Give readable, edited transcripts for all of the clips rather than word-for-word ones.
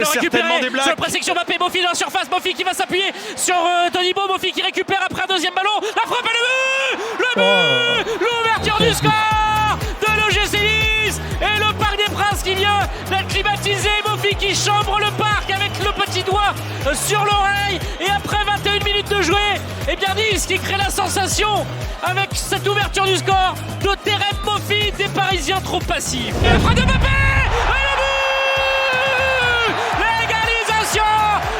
récupérer des blagues. sur le pressing sur Mbappé. Mofi dans la surface. Mofi qui va s'appuyer sur Todibo. Mofi qui récupère après un deuxième ballon. La frappe et le but l'ouverture du score de l'OGC Nice. Et le Parc des Princes qui vient d'être climatisé. Mofi qui chambre le parc avec le petit doigt sur l'oreille. Et après 21 minutes de jouer, et bien Nice qui crée la sensation avec cette ouverture du score de Terem Mofi, des Parisiens trop passifs. Et la frappe de Mbappé et le but, l'égalisation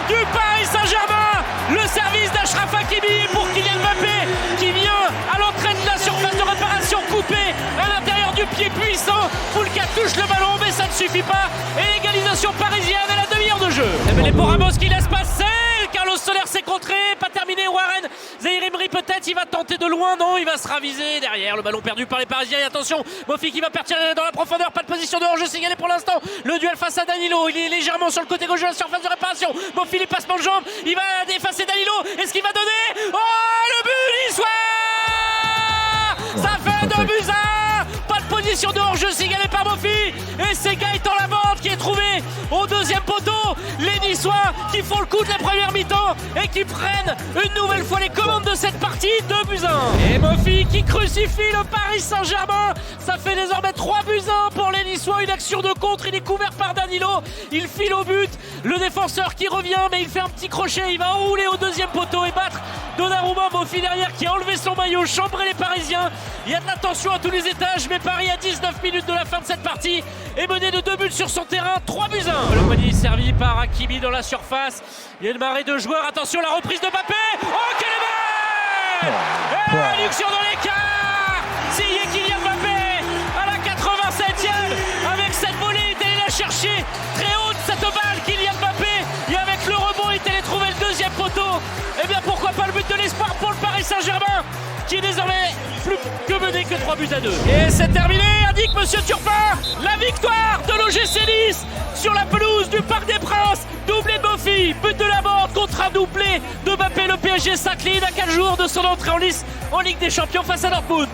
du Paris Saint-Germain. Le service d'Achraf Hakimi pour Kylian Mbappé qui vient à l'entrée de la surface de réparation coupée à l'intérieur du pied puissant. Foulka touche le ballon mais ça ne suffit pas. Et égalisation parisienne à la demi-heure de jeu. Et pour Ramos qui laisse passer. Carlos Soler s'est contré, pas terminé. Warren Zahir Emery peut-être, il va tenter de loin, non, il va se raviser derrière le ballon perdu par les Parisiens. Et attention, Mofi qui va partir dans la profondeur, pas de position de hors-jeu signalé pour l'instant. Le duel face à Danilo, il est légèrement sur le côté gauche de la surface de réparation. Mofi les passements de jambes, il va effacer Danilo. Est-ce qu'il va donner? Oh, le but niçois! Ça fait 2-1. Pas de position de hors-jeu signalé par Mofi. Et c'est Gaëtan Laborde qui est trouvé au deuxième poteau. Les Niçois qui font le coup de la première mi-temps et qui prennent une nouvelle fois les commandes de cette partie, 2-1. Et Mofi qui crucifie le Paris Saint-Germain. Ça fait désormais 3-1 pour les Niçois. Une action de contre, il est couvert par Danilo. Il file au but. Le défenseur qui revient, mais il fait un petit crochet. Il va enrouler au deuxième poteau et battre Donnarumma. Mofi derrière qui a enlevé son maillot, chambré les Parisiens. Il y a de la tension à tous les étages, mais Paris à 19 minutes de la fin de cette partie est mené de 2 buts sur son terrain, 3-1. Le panier servi par Hakimi dans la surface. Il y a une marée de joueurs. Attention, la reprise de Mbappé. Oh, quelle est belle! Et la réduction dans l'écart! Signé Kylian Mbappé à la 87e avec cette volée. Il est allé la chercher très haute cette balle, Kylian Mbappé. Et avec le rebond, il est allé trouver le deuxième poteau. Et bien pourquoi pas le but de l'espoir pour le Paris Saint-Germain qui est désormais plus que mené que 3-2. Et c'est terminé, indique Monsieur Turpin. La victoire de l'OGC Nice sur la pelouse du Parc des Princes. Doublé de Mofi, but de Laborde contre un doublé de Mbappé. Le PSG s'incline à 4 jours de son entrée en lice en Ligue des Champions face à Dortmund.